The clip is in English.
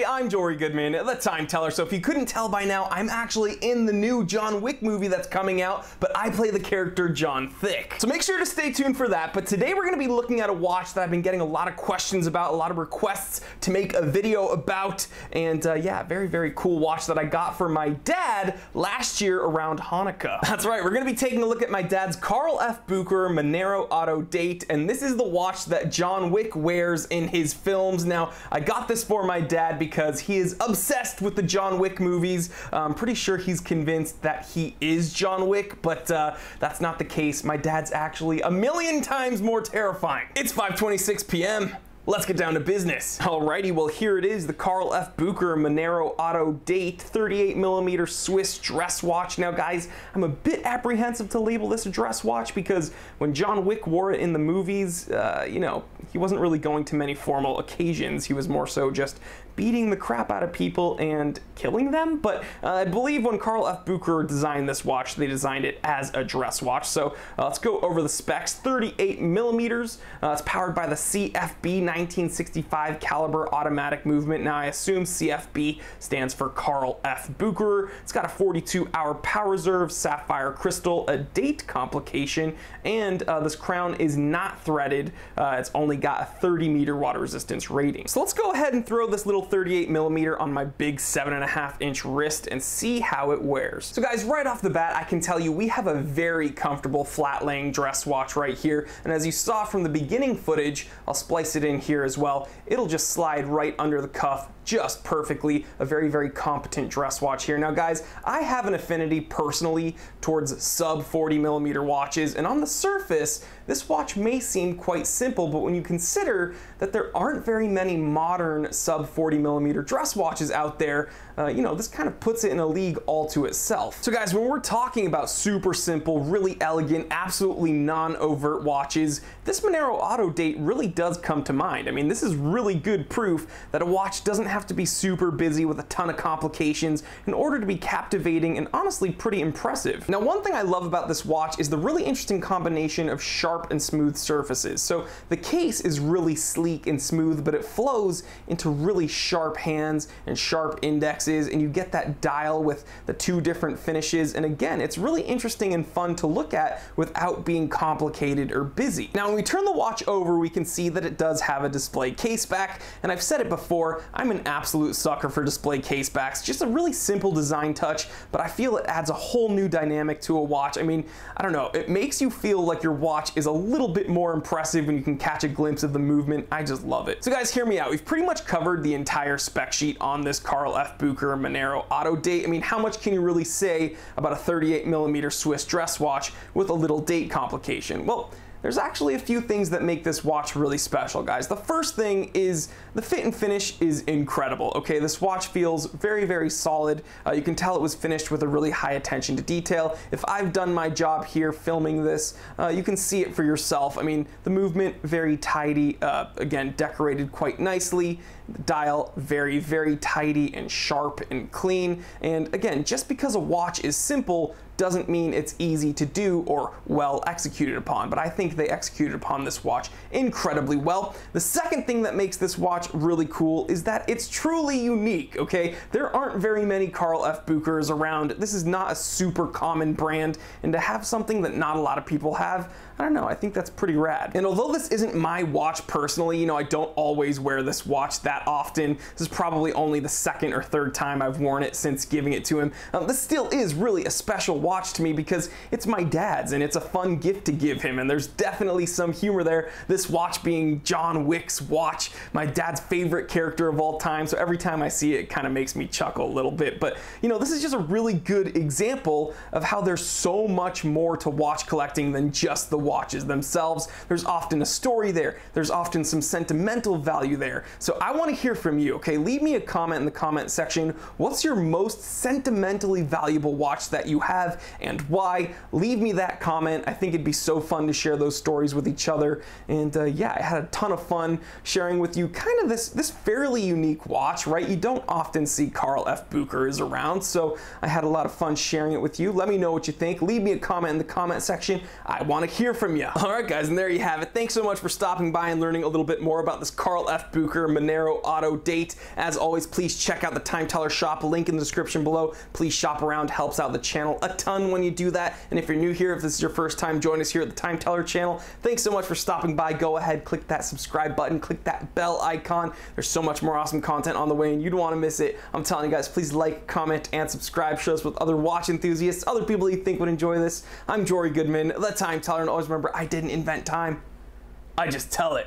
I'm Jory Goodman, the Time Teller. So if you couldn't tell by now, I'm actually in the new John Wick movie that's coming out, but I play the character John Thick. So make sure to stay tuned for that. But today we're going to be looking at a watch that I've been getting a lot of questions about, a lot of requests to make a video about, and yeah, very, very cool watch that I got for my dad last year around Hanukkah. That's right, we're going to be taking a look at my dad's Carl F. Bucherer Manero Autodate, and this is the watch that John Wick wears in his films. Now, I got this for my dad because he is obsessed with the John Wick movies. I'm pretty sure he's convinced that he is John Wick, but that's not the case. My dad's actually a million times more terrifying. It's 5:26 p.m. Let's get down to business. Alrighty, well here it is, the Carl F. Bucherer Manero Autodate 38mm Swiss dress watch. Now guys, I'm a bit apprehensive to label this a dress watch because when John Wick wore it in the movies, you know, he wasn't really going to many formal occasions. He was more so just beating the crap out of people and killing them. But I believe when Carl F. Bucherer designed this watch, they designed it as a dress watch. So let's go over the specs. 38mm. It's powered by the CFB 1965 caliber automatic movement. Now I assume CFB stands for Carl F. Bucherer. It's got a 42-hour power reserve, sapphire crystal, a date complication, and this crown is not threaded. It's only got a 30-meter water resistance rating. So let's go ahead and throw this little 38mm on my big 7.5-inch wrist and see how it wears. So guys, right off the bat, I can tell you we have a very comfortable flat-laying dress watch right here, and as you saw from the beginning footage, I'll splice it in here as well. It'll just slide right under the cuff just perfectly. A very, very competent dress watch here. Now guys, I have an affinity personally towards sub 40mm watches, and on the surface, this watch may seem quite simple, but when you consider that there aren't very many modern sub 40mm dress watches out there, you know, this kind of puts it in a league all to itself. So guys, when we're talking about super simple, really elegant, absolutely non-overt watches, this Manero Autodate really does come to mind. I mean, this is really good proof that a watch doesn't have to be super busy with a ton of complications in order to be captivating and honestly pretty impressive. Now, one thing I love about this watch is the really interesting combination of sharp and smooth surfaces. So the case is really sleek and smooth, but it flows into really sharp hands and sharp indexes, and you get that dial with the two different finishes. And again, it's really interesting and fun to look at without being complicated or busy. Now, when we turn the watch over, we can see that it does have a display case back, and I've said it before, I'm an absolute sucker for display case backs. Just a really simple design touch, but I feel it adds a whole new dynamic to a watch. I mean, I don't know, it makes you feel like your watch is a little bit more impressive when you can catch a glimpse of the movement. I just love it. So guys, hear me out. We've pretty much covered the entire spec sheet on this Carl F. Bucherer Manero Autodate. I mean, how much can you really say about a 38mm Swiss dress watch with a little date complication? Well, there's actually a few things that make this watch really special, guys. The first thing is the fit and finish is incredible. Okay, this watch feels very, very solid. You can tell it was finished with a really high attention to detail. If I've done my job here filming this, you can see it for yourself. I mean, the movement, very tidy, again, decorated quite nicely. The dial, very, very tidy and sharp and clean. And again, just because a watch is simple doesn't mean it's easy to do or well executed upon, but I think they executed upon this watch incredibly well. The second thing that makes this watch really cool is that it's truly unique, okay? There aren't very many Carl F. Bucherers around. This is not a super common brand, and to have something that not a lot of people have, I don't know, I think that's pretty rad. And although this isn't my watch personally, you know, I don't always wear this watch that often. This is probably only the second or third time I've worn it since giving it to him. This still is really a special watch to me because it's my dad's and it's a fun gift to give him, and there's definitely some humor there. This watch being John Wick's watch, my dad's favorite character of all time, so every time I see it, it kind of makes me chuckle a little bit. But you know, this is just a really good example of how there's so much more to watch collecting than just the watches themselves. There's often a story there. There's often some sentimental value there. So I want to hear from you, okay? Leave me a comment in the comment section. What's your most sentimentally valuable watch that you have and why? Leave me that comment. I think it'd be so fun to share those stories with each other. And yeah, I had a ton of fun sharing with you kind of this fairly unique watch, right? You don't often see Carl F. Bucherers around, so I had a lot of fun sharing it with you. Let me know what you think. Leave me a comment in the comment section. I want to hear from you. All right, guys, and there you have it. Thanks so much for stopping by and learning a little bit more about this Carl F. Bucherer Manero Manero Autodate. As always, please check out the Time Teller shop, link in the description below. Please shop around, helps out the channel a ton when you do that. And if you're new here, if this is your first time joining us here at the Time Teller channel, thanks so much for stopping by. Go ahead, click that subscribe button, click that bell icon. There's so much more awesome content on the way and you don't want to miss it. I'm telling you guys, please like, comment, and subscribe. Share us with other watch enthusiasts, other people you think would enjoy this. I'm Jory Goodman, the Time Teller, and always remember, I didn't invent time. I just tell it.